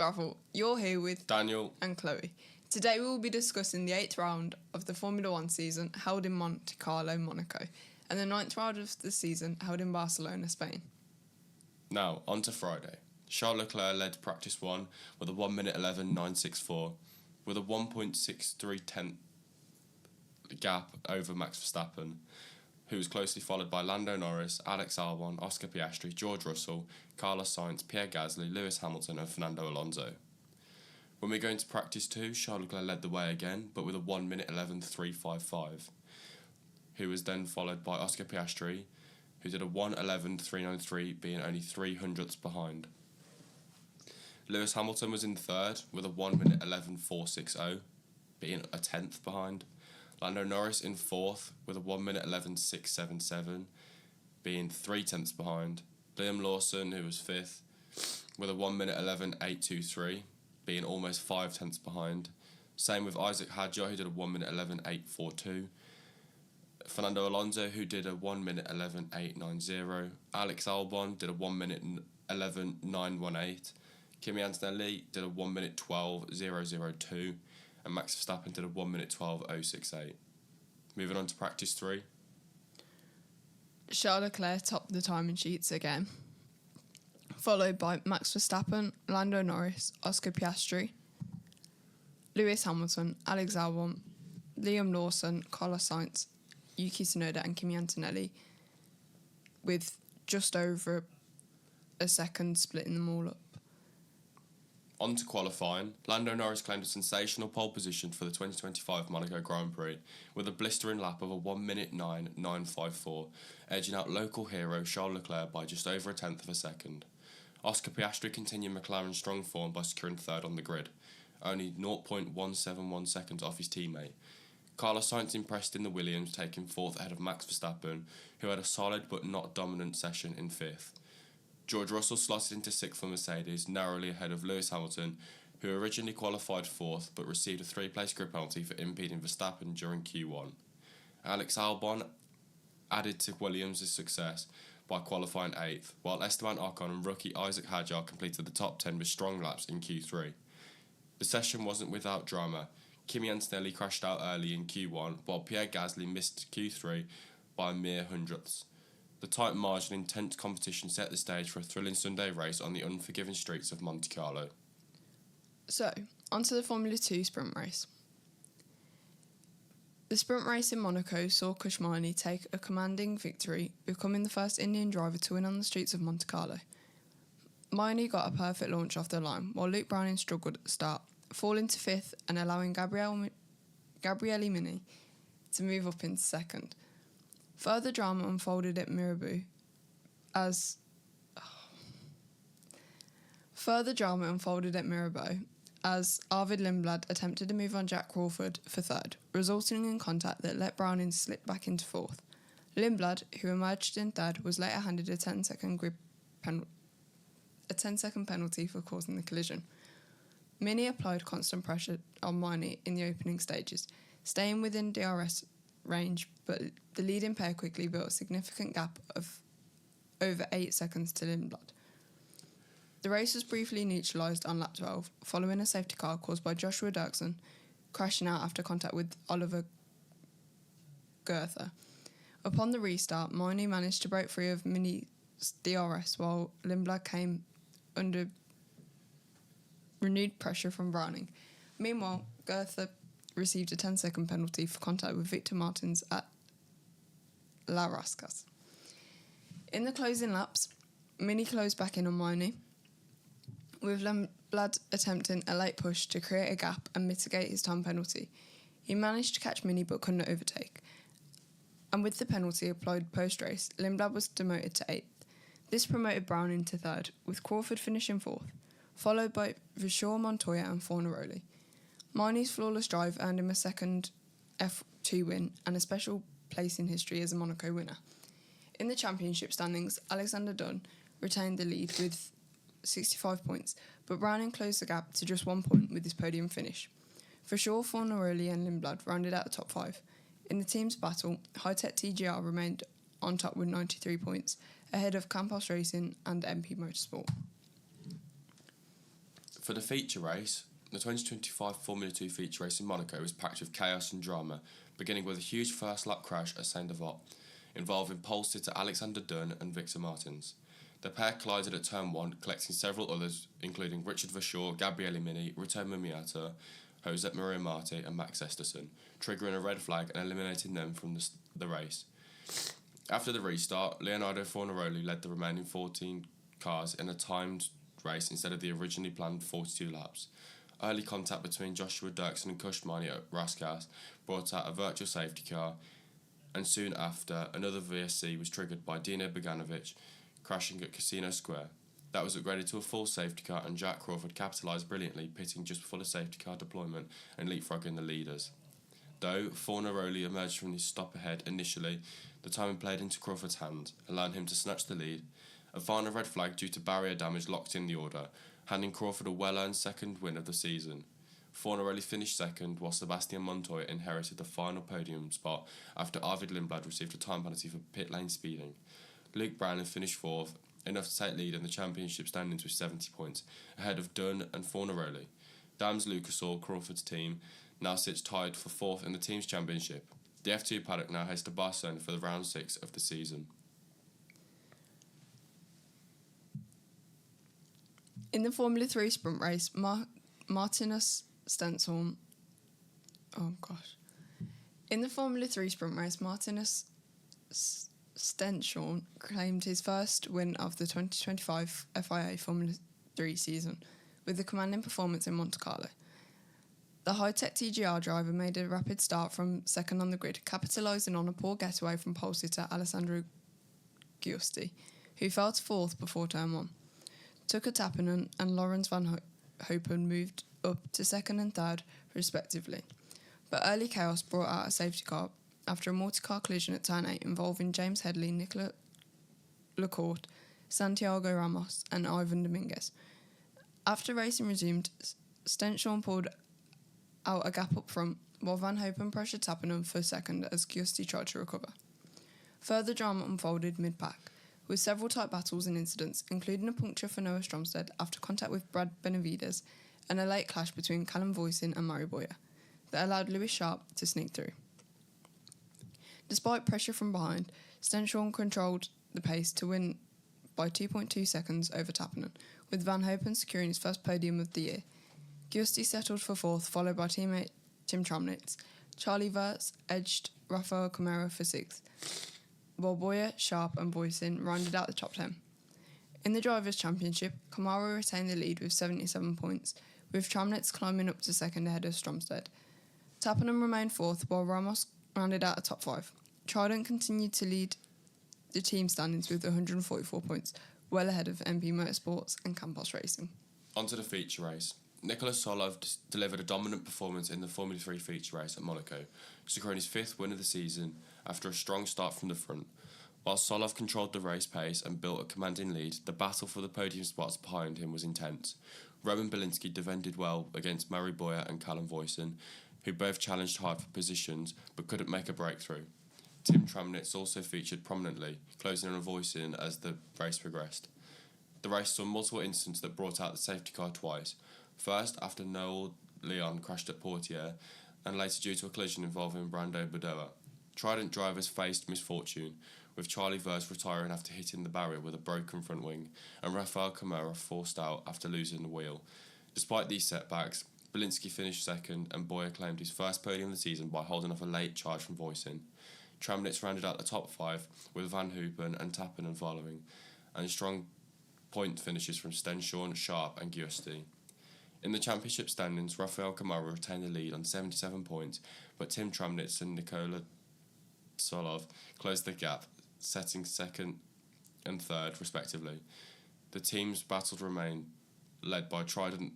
Travel. You're here with Daniel and Chloe. Today we will be discussing the 8th round of the Formula 1 season held in Monte Carlo, Monaco, and the 9th round of the season held in Barcelona, Spain. Now, on to Friday. Charles Leclerc led practice 1 with a 1 minute 11.964 with a 1.63 gap over Max Verstappen, who was closely followed by Lando Norris, Alex Albon, Oscar Piastri, George Russell, Carlos Sainz, Pierre Gasly, Lewis Hamilton and Fernando Alonso. When we go into practice 2, Charles Leclerc led the way again, but with a 1 minute 11.355, who was then followed by Oscar Piastri, who did a 1:11.393, being only 300ths behind. Lewis Hamilton was in third with a 1 minute 11.460, being a 10th behind. Lando Norris in fourth with a 1 minute 11.677, being 3/10ths behind. Liam Lawson, who was fifth, with a 1 minute 11.823, being almost 5/10ths behind. Same with Isaac Hadjar, who did a 1 minute 11.842. Fernando Alonso, who did a 1 minute 11.890. Alex Albon did a 1 minute 11.918. Kimi Antonelli did a 1 minute 12.002. And Max Verstappen did a 1 minute 12.068. Moving on to practice 3. Charles Leclerc topped the timing sheets again, followed by Max Verstappen, Lando Norris, Oscar Piastri, Lewis Hamilton, Alex Albon, Liam Lawson, Carlos Sainz, Yuki Tsunoda and Kimi Antonelli, with just over a second splitting them all up. On to qualifying, Lando Norris claimed a sensational pole position for the 2025 Monaco Grand Prix with a blistering lap of a 1 minute 9.954, edging out local hero Charles Leclerc by just over a tenth of a second. Oscar Piastri continued McLaren's strong form by securing third on the grid, only 0.171 seconds off his teammate. Carlos Sainz impressed in the Williams, taking fourth ahead of Max Verstappen, who had a solid but not dominant session in fifth. George Russell slotted into sixth for Mercedes, narrowly ahead of Lewis Hamilton, who originally qualified fourth but received a 3-place grid penalty for impeding Verstappen during Q1. Alex Albon added to Williams' success by qualifying eighth, while Esteban Ocon and rookie Isaac Hadjar completed the top 10 with strong laps in Q3. The session wasn't without drama. Kimi Antonelli crashed out early in Q1, while Pierre Gasly missed Q3 by a mere hundredths. The tight margin and intense competition set the stage for a thrilling Sunday race on the unforgiving streets of Monte Carlo. So, onto the Formula 2 sprint race. The sprint race in Monaco saw Kushmani take a commanding victory, becoming the first Indian driver to win on the streets of Monte Carlo. Maini got a perfect launch off the line, while Luke Browning struggled at the start, falling to fifth and allowing Gabriele Mini to move up into second. Further drama unfolded at Mirabeau as Arvid Lindblad attempted to move on Jack Crawford for third, resulting in contact that let Browning slip back into fourth. Lindblad, who emerged in third, was later handed a 10-second penalty for causing the collision. Mini applied constant pressure on Maini in the opening stages, staying within DRS range, but the leading pair quickly built a significant gap of over 8 seconds to Lindblad. The race was briefly neutralised on lap 12, following a safety car caused by Joshua Dirksen crashing out after contact with Oliver Goethe. Upon the restart, Maini managed to break free of Mini's DRS, while Lindblad came under renewed pressure from Browning. Meanwhile, Goethe received a 10-second penalty for contact with Victor Martins at La Rascas. In the closing laps, Mini closed back in on Maini, with Lindblad attempting a late push to create a gap and mitigate his time penalty. He managed to catch Mini but couldn't overtake. And with the penalty applied post-race, Lindblad was demoted to 8th. This promoted Browning to 3rd, with Crawford finishing 4th, followed by Vishal Montoya and Fornaroli. Maini's flawless drive earned him a second F2 win and a special place in history as a Monaco winner. In the championship standings, Alexander Dunn retained the lead with 65 points, but Browning closed the gap to just 1 point with his podium finish. For sure, Fornaroli and Lindblad rounded out the top 5. In the team's battle, High-Tech TGR remained on top with 93 points, ahead of Campos Racing and MP Motorsport. For the feature race, the 2025 Formula 2 feature race in Monaco was packed with chaos and drama, beginning with a huge first lap crash at Saint-Devote, involving pole sitter Alexander Dunn and Victor Martins. The pair collided at turn 1, collecting several others, including Richard Verschoor, Gabriele Mini, Rito Mimiata, Josep Maria Marti and Max Esterson, triggering a red flag and eliminating them from the race. After the restart, Leonardo Fornaroli led the remaining 14 cars in a timed race instead of the originally planned 42 laps. Early contact between Joshua Dirksen and Kushmani at Raskas brought out a virtual safety car, and soon after, another VSC was triggered by Dino Boganovic crashing at Casino Square. That was upgraded to a full safety car, and Jack Crawford capitalised brilliantly, pitting just before the safety car deployment and leapfrogging the leaders. Though Fornaroli emerged from his stop ahead initially, the timing played into Crawford's hand, allowing him to snatch the lead. A final red flag due to barrier damage locked in the order, handing Crawford a well-earned second win of the season. Fornaroli finished second, while Sebastian Montoya inherited the final podium spot after Arvid Lindblad received a time penalty for pit lane speeding. Luke Brown finished fourth, enough to take lead in the championship standings with 70 points, ahead of Dunn and Fornaroli. Dams Lucas Oil, Crawford's team, now sits tied for fourth in the team's championship. The F2 paddock now heads to Barcelona for the round 6 of the season. In the Formula 3 sprint race, Martinus Stenson... Oh, gosh. In the Formula 3 sprint race, Martinus Stenson claimed his first win of the 2025 FIA Formula 3 season, with a commanding performance in Monte Carlo. The high-tech TGR driver made a rapid start from second on the grid, capitalising on a poor getaway from pole sitter Alessandro Giusti, who fell to fourth before turn 1. Tucker Tappinen and Lawrence Van Hopen moved up to second and third, respectively. But early chaos brought out a safety car after a multi-car collision at turn 8 involving James Headley, Nicolas Lecourt, Santiago Ramos and Ivan Dominguez. After racing resumed, Stenson pulled out a gap up front, while Van Hopen pressured Tappinen for second as Giusti tried to recover. Further drama unfolded mid-pack, with several tight battles and incidents, including a puncture for Noah Stromsted after contact with Brad Benavides and a late clash between Callum Voisin and Murray Boyer that allowed Lewis Sharp to sneak through. Despite pressure from behind, Stenson controlled the pace to win by 2.2 seconds over Tappinen, with Van Hopen securing his first podium of the year. Giusti settled for fourth, followed by teammate Tim Tramnitz. Charlie Verts edged Rafael Camara for sixth, while Boyer, Sharp and Voisin rounded out the top 10. In the Drivers' Championship, Camara retained the lead with 77 points, with Tramnitz climbing up to second ahead of Stromsted. Tappinen remained fourth, while Ramos rounded out a top 5. Trident continued to lead the team standings with 144 points, well ahead of MP Motorsports and Campos Racing. Onto the feature race. Nicolas Solov delivered a dominant performance in the Formula 3 feature race at Monaco, securing his 5th win of the season after a strong start from the front. While Solov controlled the race pace and built a commanding lead, the battle for the podium spots behind him was intense. Roman Belinsky defended well against Murray Boyer and Callum Voisin, who both challenged hard for positions but couldn't make a breakthrough. Tim Tramnitz also featured prominently, closing on a Voisin as the race progressed. The race saw multiple incidents that brought out the safety car twice. First, after Noel Leon crashed at Portier, and later due to a collision involving Brando Badoa. Trident drivers faced misfortune, with Charlie Verts retiring after hitting the barrier with a broken front wing, and Rafael Camara forced out after losing the wheel. Despite these setbacks, Belinsky finished second, and Boyer claimed his first podium of the season by holding off a late charge from Voisin. Tramnitz rounded out the top 5, with Van Hopen and Tappinen following, and strong point finishes from Stenson, Sharp and Giusti. In the championship standings, Rafael Camara retained the lead on 77 points, but Tim Tramnitz and Nikola Solov closed the gap, setting second and third, respectively. The team's battles remain led by Trident,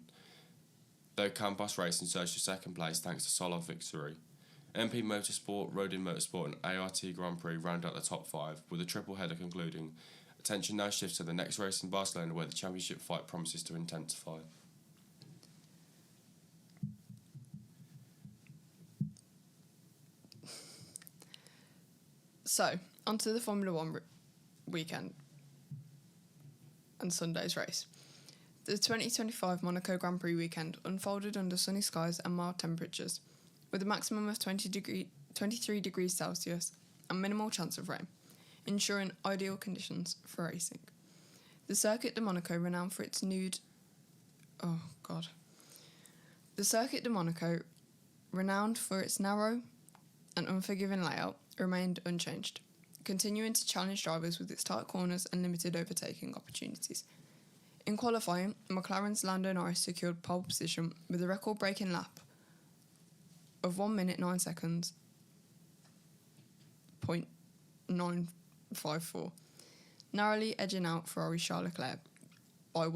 though Campos Racing surged to second place thanks to Solov victory. MP Motorsport, Rodin Motorsport and ART Grand Prix round out the top 5, with a triple header concluding. Attention now shifts to the next race in Barcelona, where the championship fight promises to intensify. So, onto the Formula 1 weekend and Sunday's race. The 2025 Monaco Grand Prix weekend unfolded under sunny skies and mild temperatures, with a maximum of 23 degrees Celsius and minimal chance of rain, ensuring ideal conditions for racing. The Circuit de Monaco, renowned for its narrow and unforgiving layout, remained unchanged, continuing to challenge drivers with its tight corners and limited overtaking opportunities. In qualifying, McLaren's Lando Norris secured pole position with a record-breaking lap of 1 minute 9 seconds, .954, narrowly edging out Ferrari's Charles Leclerc by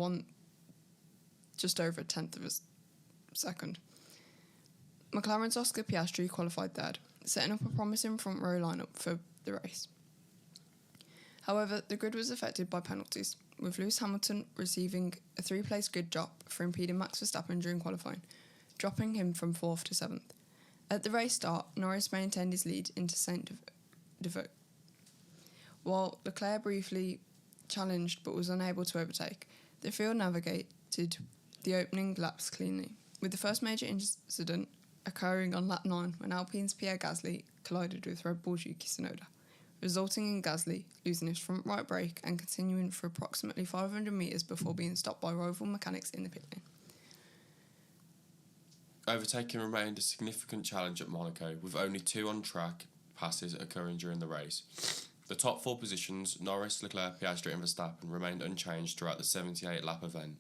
just over a tenth of a second. McLaren's Oscar Piastri qualified third, setting up a promising front row lineup for the race. However, the grid was affected by penalties, with Lewis Hamilton receiving a 3-place grid drop for impeding Max Verstappen during qualifying, dropping him from 4th to 7th. At the race start, Norris maintained his lead into Saint-Devote, while Leclerc briefly challenged but was unable to overtake. The field navigated the opening laps cleanly, with the first major incident occurring on lap 9 when Alpine's Pierre Gasly collided with Red Bull's Yuki Tsunoda, resulting in Gasly losing his front right brake and continuing for approximately 500 metres before being stopped by rival mechanics in the pit lane. Overtaking remained a significant challenge at Monaco, with only 2 on-track passes occurring during the race. The top 4 positions, Norris, Leclerc, Piastri and Verstappen, remained unchanged throughout the 78-lap event.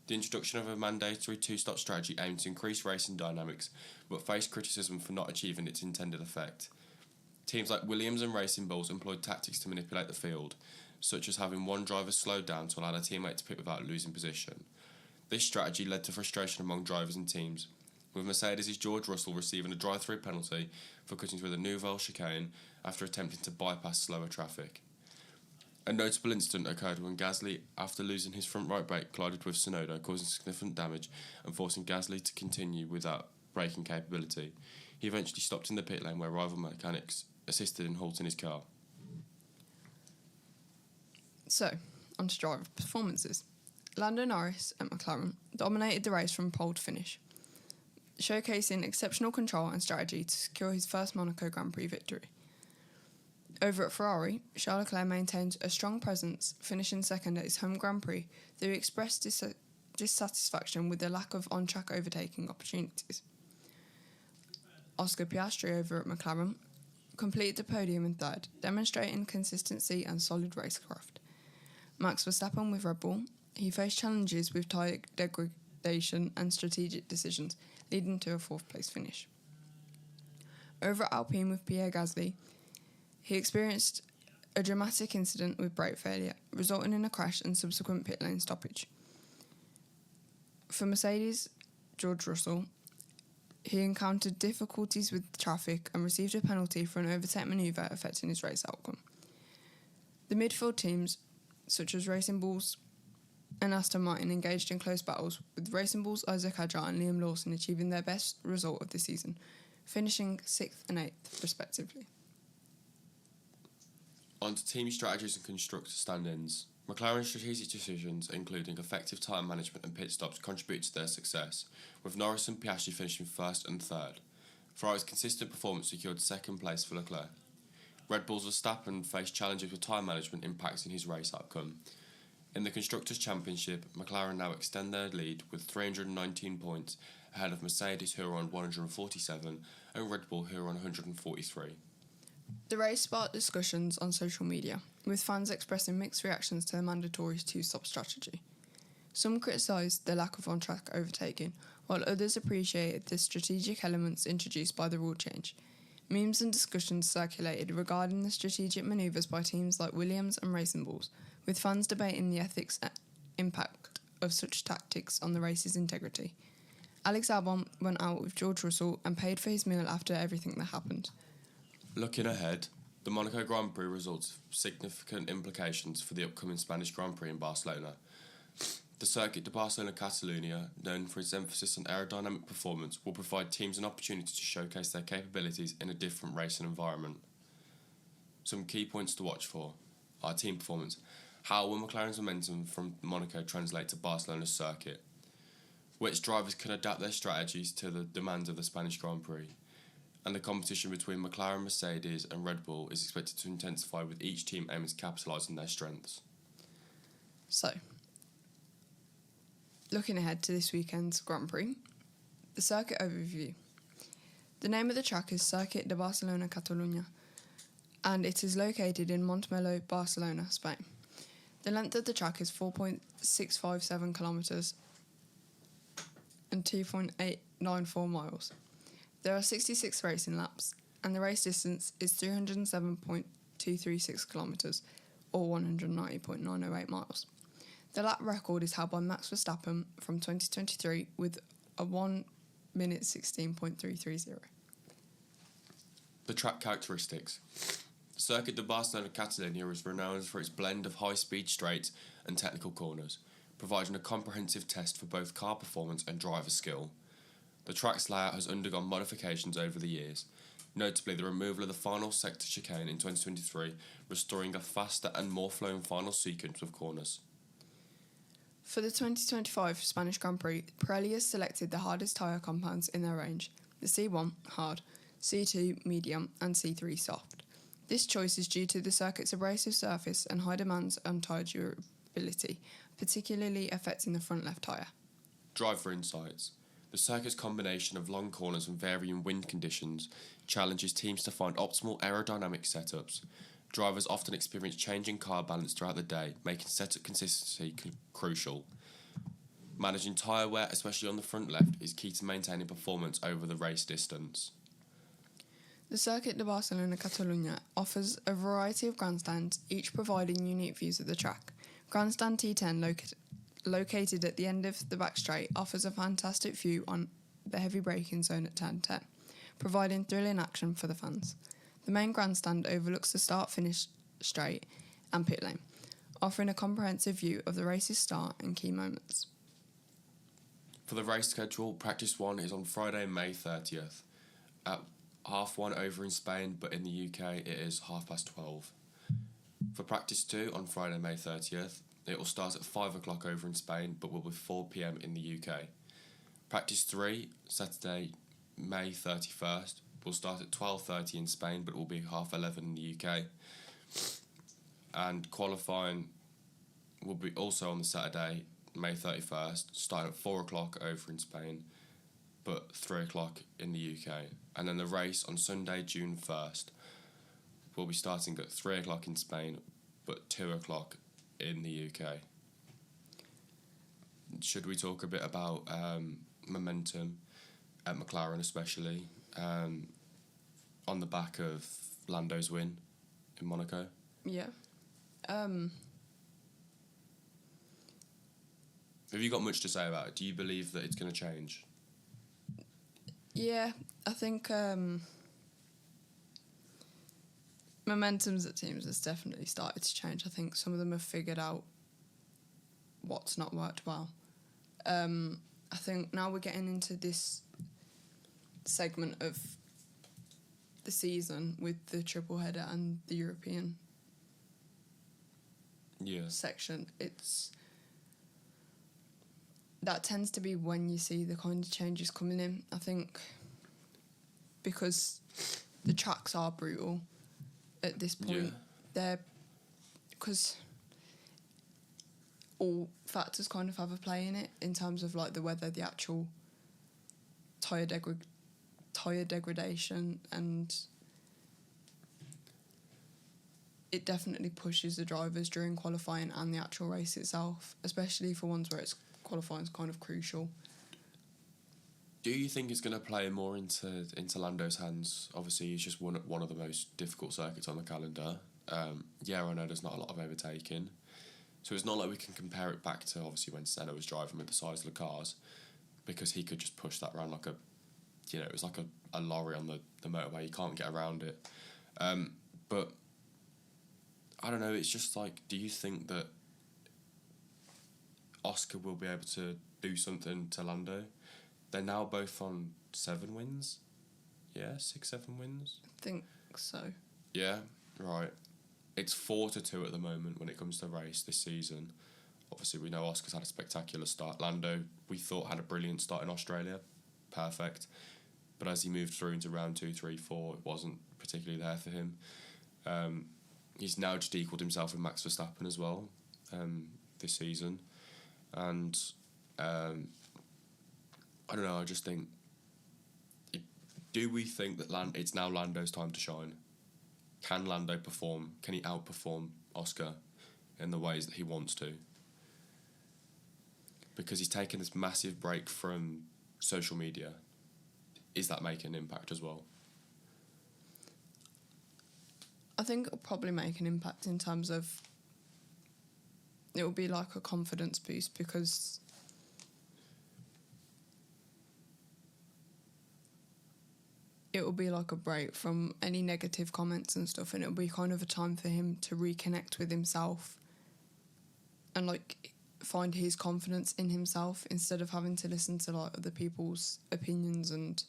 The introduction of a mandatory 2-stop strategy aimed to increase racing dynamics, but faced criticism for not achieving its intended effect. Teams like Williams and Racing Bulls employed tactics to manipulate the field, such as having one driver slowed down to allow a teammate to pit without losing position. This strategy led to frustration among drivers and teams, with Mercedes' George Russell receiving a drive-through penalty for cutting through the Nouvelle chicane after attempting to bypass slower traffic. A notable incident occurred when Gasly, after losing his front right brake, collided with Tsunoda, causing significant damage and forcing Gasly to continue without braking capability. He eventually stopped in the pit lane where rival mechanics assisted in halting his car. So, on to driver performances. Lando Norris at McLaren dominated the race from pole to finish, showcasing exceptional control and strategy to secure his first Monaco Grand Prix victory. Over at Ferrari, Charles Leclerc maintained a strong presence, finishing second at his home Grand Prix, though he expressed dissatisfaction with the lack of on-track overtaking opportunities. Oscar Piastri over at McLaren completed the podium in third, demonstrating consistency and solid racecraft. Max Verstappen with Red Bull, he faced challenges with tyre degradation and strategic decisions, leading to a 4th place finish. Over at Alpine with Pierre Gasly, he experienced a dramatic incident with brake failure, resulting in a crash and subsequent pit lane stoppage. For Mercedes' George Russell, he encountered difficulties with traffic and received a penalty for an overtake manoeuvre affecting his race outcome. The midfield teams, such as Racing Bulls and Aston Martin, engaged in close battles, with Racing Bulls' Isaac Hadjar and Liam Lawson achieving their best result of the season, finishing 6th and 8th respectively. On to team strategies and constructor stand-ins. McLaren's strategic decisions, including effective time management and pit stops, contributed to their success, with Norris and Piastri finishing 1st and 3rd. Ferrari's consistent performance secured 2nd place for Leclerc. Red Bull's Verstappen faced challenges with time management impacting his race outcome. In the Constructors' Championship, McLaren now extend their lead with 319 points, ahead of Mercedes, who are on 147, and Red Bull, who are on 143. The race sparked discussions on social media, with fans expressing mixed reactions to the mandatory 2-stop strategy. Some criticised the lack of on-track overtaking, while others appreciated the strategic elements introduced by the rule change. Memes and discussions circulated regarding the strategic manoeuvres by teams like Williams and Racing Bulls, with fans debating the ethics and impact of such tactics on the race's integrity. Alex Albon went out with George Russell and paid for his meal after everything that happened. Looking ahead, the Monaco Grand Prix results have significant implications for the upcoming Spanish Grand Prix in Barcelona. The Circuit de Barcelona Catalunya, known for its emphasis on aerodynamic performance, will provide teams an opportunity to showcase their capabilities in a different racing environment. Some key points to watch for are team performance. How will McLaren's momentum from Monaco translate to Barcelona's circuit? Which drivers can adapt their strategies to the demands of the Spanish Grand Prix? And the competition between McLaren, Mercedes and Red Bull is expected to intensify, with each team aiming to capitalise on their strengths. So, looking ahead to this weekend's Grand Prix, the circuit overview. The name of the track is Circuit de Barcelona Catalunya, and it is located in Montmeló, Barcelona, Spain. The length of the track is 4.657 kilometres and 2.894 miles. There are 66 racing laps, and the race distance is 307.236 kilometres, or 190.908 miles. The lap record is held by Max Verstappen from 2023 with a 1 minute 16.330. The track characteristics. The Circuit de Barcelona Catalunya is renowned for its blend of high-speed straights and technical corners, providing a comprehensive test for both car performance and driver skill. The track's layout has undergone modifications over the years, notably the removal of the final sector chicane in 2023, restoring a faster and more flowing final sequence with corners. For the 2025 Spanish Grand Prix, Pirelli has selected the hardest tyre compounds in their range, the C1 hard, C2 medium and C3 soft. This choice is due to the circuit's abrasive surface and high demands on tyre durability, particularly affecting the front left tyre. Driver insights. The circuit's combination of long corners and varying wind conditions challenges teams to find optimal aerodynamic setups. Drivers often experience changing car balance throughout the day, making setup consistency crucial. Managing tyre wear, especially on the front left, is key to maintaining performance over the race distance. The Circuit de Barcelona Catalunya offers a variety of grandstands, each providing unique views of the track. Grandstand T10, located at the end of the back straight, offers a fantastic view on the heavy braking zone at turn 10, providing thrilling action for the fans. The main grandstand overlooks the start-finish straight and pit lane, offering a comprehensive view of the race's start and key moments. For the race schedule, practice 1 is on Friday, May 30th, at 1:30 over in Spain, but in the UK it is 12:30. For practice 2 on Friday, May 30th, it will start at 5 o'clock over in Spain, but will be 4 p.m. in the UK. Practice 3, Saturday, May 31st, will start at 12:30 in Spain, but it will be 11:30 in the UK. And qualifying will be also on the Saturday, May 31st, starting at 4 o'clock over in Spain, but 3 o'clock in the UK. And then the race on Sunday, June 1st, will be starting at 3 o'clock in Spain, but 2 o'clock in the UK. Should we talk a bit about momentum at McLaren, especially on the back of Lando's win in Monaco? Yeah. Have you got much to say about it? Do you believe that it's going to change? Yeah, I think momentums at teams has definitely started to change. I think some of them have figured out what's not worked well. I think now we're getting into this segment of the season with the triple header and the European section. That tends to be when you see the kind of changes coming in. I think because the tracks are brutal at this point, because all factors kind of have a play in it in terms of like the weather, the actual tyre degradation, and it definitely pushes the drivers during qualifying and the actual race itself, especially for ones where qualifying is kind of crucial. Do you think it's going to play more into Lando's hands? Obviously, he's just one of the most difficult circuits on the calendar. I know there's not a lot of overtaking. So it's not like we can compare it back to, obviously, when Senna was driving with the size of the cars, because he could just push that around like it was like a lorry on the motorway. You can't get around it. But, I don't know, it's just like, do you think that Oscar will be able to do something to Lando? They're now both on 7 wins. Yeah, 6, 7 wins. I think so. Yeah, right. it's 4-2 at the moment when it comes to the race this season. Obviously, we know Oscar's had a spectacular start. Lando, we thought, had a brilliant start in Australia. Perfect. But as he moved through into round 2, 3, 4, it wasn't particularly there for him. He's now just equalled himself with Max Verstappen as well this season. And I don't know, I just think... Do we think that it's now Lando's time to shine? Can Lando perform? Can he outperform Oscar in the ways that he wants to? Because he's taken this massive break from social media. Is that making an impact as well? I think it'll probably make an impact in terms of... It will be like a confidence boost because... It will be like a break from any negative comments and stuff, and it'll be kind of a time for him to reconnect with himself and like find his confidence in himself instead of having to listen to like other people's opinions and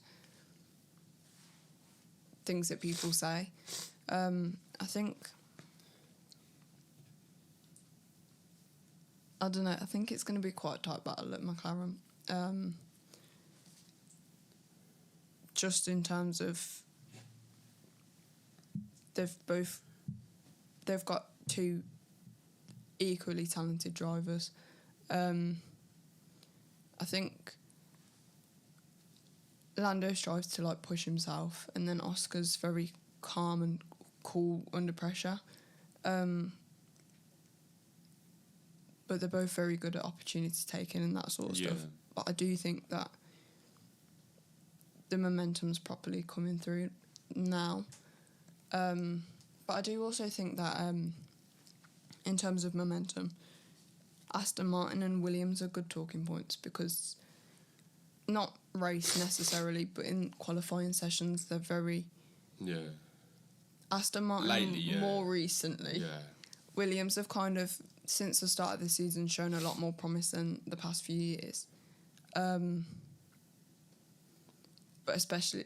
things that people say. I think, I don't know, I think it's going to be quite a tight battle at McLaren. Just in terms of they've got two equally talented drivers. I think Lando strives to like push himself, and then Oscar's very calm and cool under pressure. But they're both very good at opportunity taking and that sort of stuff. But I do think that the momentum's properly coming through now. But I do also think that in terms of momentum, Aston Martin and Williams are good talking points because not race necessarily, but in qualifying sessions, they're very... Yeah. Aston Martin lately, more recently. Yeah. Williams have kind of, since the start of the season, shown a lot more promise than the past few years. But especially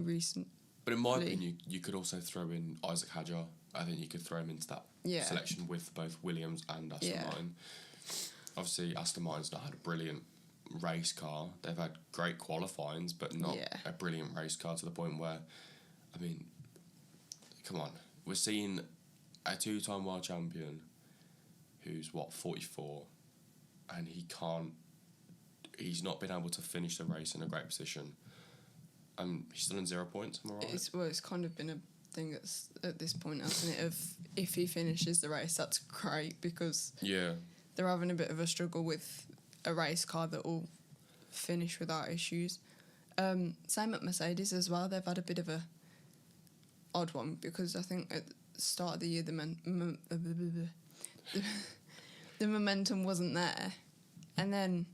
recent. But in my opinion, you could also throw in Isaac Hadjar. I think you could throw him into that selection with both Williams and Aston Martin. Obviously, Aston Martin's not had a brilliant race car. They've had great qualifyings, but not a brilliant race car to the point where, I mean, come on. We're seeing a two-time world champion who's, 44, and he's not been able to finish the race in a great position. He's still in 0 points, am I right? It's kind of been a thing that's at this point, hasn't it, of if he finishes the race, that's great, because they're having a bit of a struggle with a race car that will finish without issues. Same at Mercedes as well. They've had a bit of a odd one, because I think at the start of the year the momentum wasn't there, and then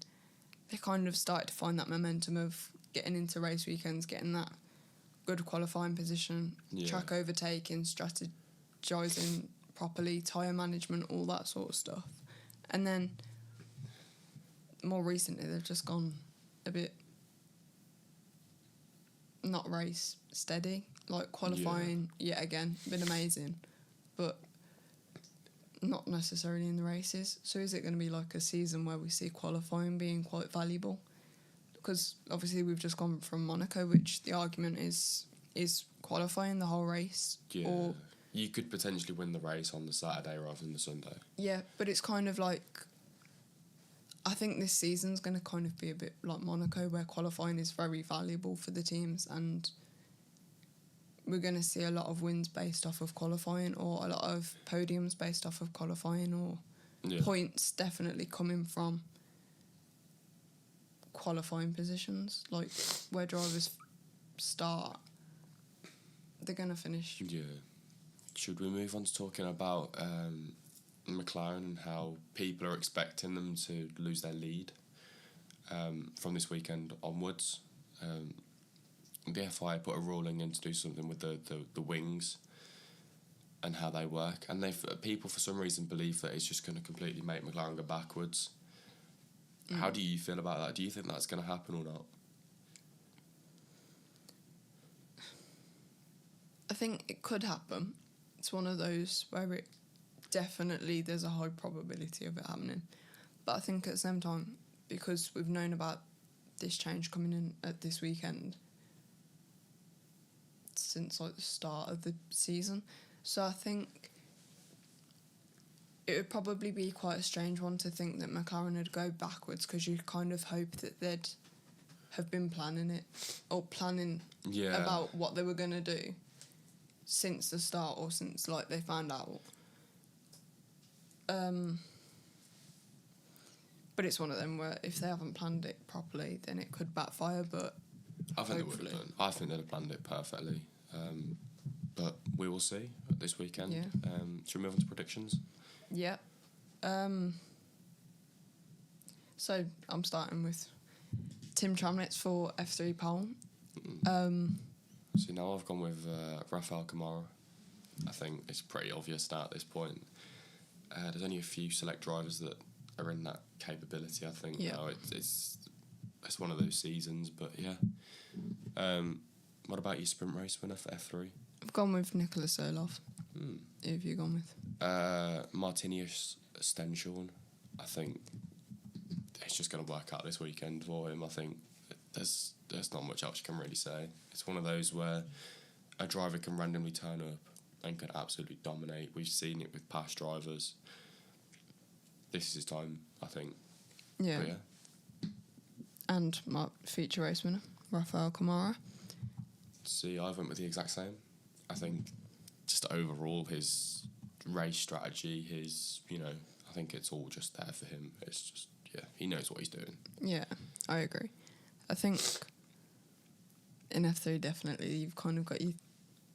they kind of started to find that momentum of getting into race weekends, getting that good qualifying position, track overtaking, strategizing properly, tyre management, all that sort of stuff. And then more recently they've just gone a bit not race steady. Like qualifying, yet again, been amazing, but not necessarily in the races. So is it going to be like a season where we see qualifying being quite valuable? Because obviously we've just gone from Monaco, which the argument is qualifying the whole race. Yeah. Or you could potentially win the race on the Saturday rather than the Sunday. Yeah, but it's kind of like, I think this season's going to kind of be a bit like Monaco, where qualifying is very valuable for the teams, and we're going to see a lot of wins based off of qualifying, or a lot of podiums based off of qualifying, or points definitely coming from qualifying positions. Like, where drivers start, they're going to finish. Yeah. Should we move on to talking about McLaren and how people are expecting them to lose their lead from this weekend onwards? The FIA put a ruling in to do something with the wings and how they work, and people for some reason believe that it's just going to completely make McLaren go backwards. How do you feel about that? Do you think that's going to happen or not? I think it could happen, it's one of those where it definitely, there's a high probability of it happening. But I think at the same time, because we've known about this change coming in at this weekend since like the start of the season, so I think it would probably be quite a strange one to think that McLaren would go backwards, because you kind of hope that they'd have been planning it, or planning about what they were going to do since the start, or since like they found out. But it's one of them where if they haven't planned it properly, then it could backfire. But I think they would have done. I think they'd have planned it perfectly. But we will see this weekend. Yeah. Should we move on to predictions? Yeah. So I'm starting with Tim Tramnitz for F3 pole. See, now I've gone with Rafael Kamara. I think it's pretty obvious now at this point. There's only a few select drivers that are in that capability, I think. Yeah. Now it's one of those seasons, but yeah. What about your sprint race winner for F3? I've gone with Nicholas Olaf. Who have you gone with? Martinius Stenshorn. I think it's just going to work out this weekend for him. I think there's not much else you can really say. It's one of those where a driver can randomly turn up and can absolutely dominate. We've seen it with past drivers. This is his time, I think. Yeah. But yeah. And my feature race winner, Rafael Kamara. See, I went with the exact same. I think just overall his race strategy, I think it's all just there for him. It's just, he knows what he's doing. Yeah, I agree. I think in F3 definitely you've kind of got your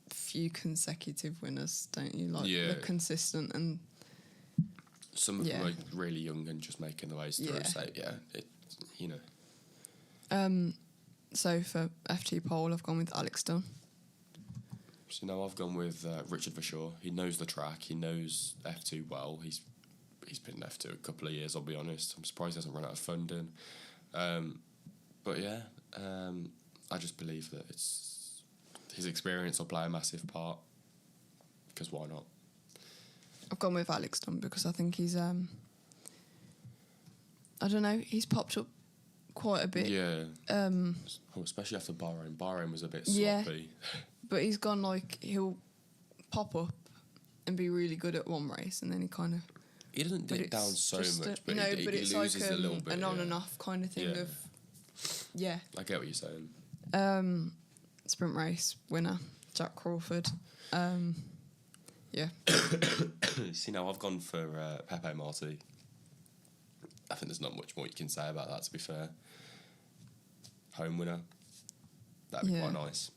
few consecutive winners, don't you? Like the consistent and some of them are really young and just making the ways through. So So for F2 pole, I've gone with Alex Dunn. So now I've gone with Richard Verschoor. He knows the track. He knows F2 well. He's been in F2 a couple of years, I'll be honest. I'm surprised he hasn't run out of funding. But yeah, I just believe that his experience will play a massive part. Because why not? I've gone with Alex Dunn because I think he's, I don't know, he's popped up quite a bit. Yeah. Especially after Bahrain. Bahrain was a bit sloppy. Yeah, but he's gone he'll pop up and be really good at one race, and then he kind of... He doesn't dip down so much, but he it's loses like a little bit. An on and off kind of thing of... Yeah. I get what you're saying. Sprint race winner, Jack Crawford. Yeah. See, now I've gone for Pepe Marti. I think there's not much more you can say about that, to be fair. Home winner. That'd be quite nice.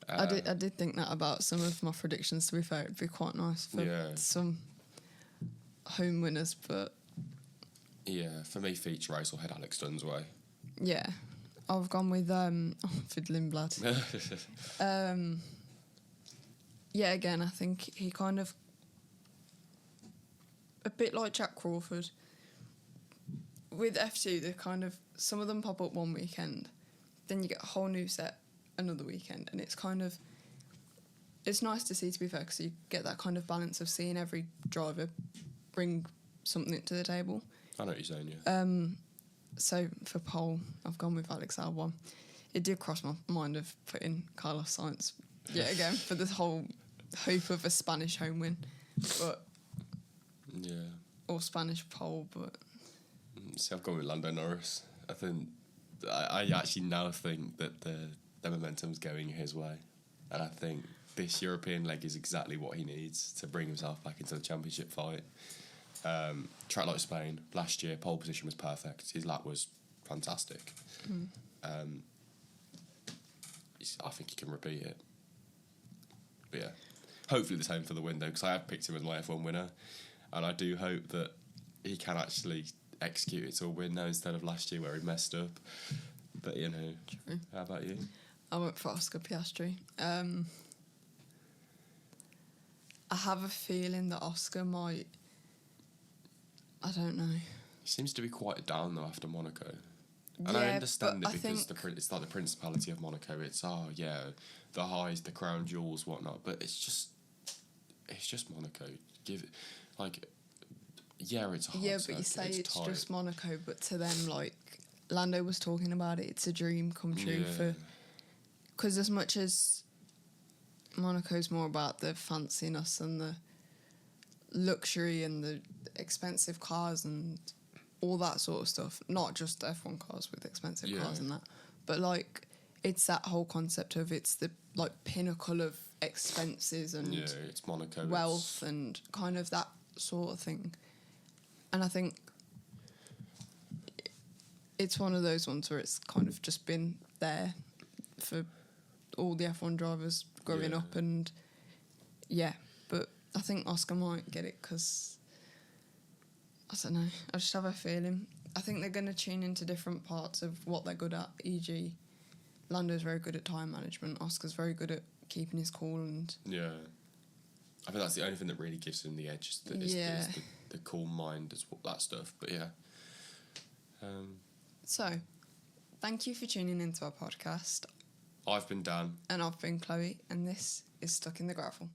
I did think that about some of my predictions, to be fair. It'd be quite nice for some home winners, but... Yeah, for me, feature race will head Alex Dunn's way. Yeah. I've gone with Lindblad. Yeah, again, I think he kind of... A bit like Jack Crawford. With F2, they're kind of... Some of them pop up one weekend, then you get a whole new set another weekend, and it's kind of... It's nice to see, to be fair, because you get that kind of balance of seeing every driver bring something to the table. I know what you're saying, yeah. So for pole, I've gone with Alex Albon. It did cross my mind of putting Carlos Sainz yet again for the whole hope of a Spanish home win, but or Spanish pole. But see, I've gone with Lando Norris. I think I actually now think that the momentum's going his way, and I think this European leg is exactly what he needs to bring himself back into the championship fight. Track like Spain last year, pole position was perfect. His lap was fantastic. I think he can repeat it. But yeah, hopefully the same for the window, because I have picked him as my F1 winner, and I do hope that he can actually execute it to a win now instead of last year where he messed up. But True. How about you? I went for Oscar Piastri. I have a feeling that Oscar might... I don't know. He seems to be quite down though after Monaco. And I understand but it because it's like the Principality of Monaco. It's the highs, the crown jewels, whatnot. But it's just Monaco. Give it it's a hard yeah, but circuit, you say it's tight. just Monaco, but to them, like Lando was talking about it, it's a dream come true because as much as Monaco's more about the fanciness and the luxury and the expensive cars and all that sort of stuff, not just F1 cars with expensive cars and that, but like it's that whole concept of it's the like pinnacle of expenses and it's Monaco, wealth and kind of that sort of thing. And I think it's one of those ones where it's kind of just been there for all the F1 drivers growing up, and but I think Oscar might get it because I don't know, I just have a feeling. I think they're going to tune into different parts of what they're good at, e.g. Lando's very good at time management, Oscar's very good at keeping his cool, and I think that's the only thing that really gives him the edge is the cool mind, as that stuff. But so thank you for tuning into our podcast. I've been Dan. And I've been Chloe, and this is Stuck in the Gravel.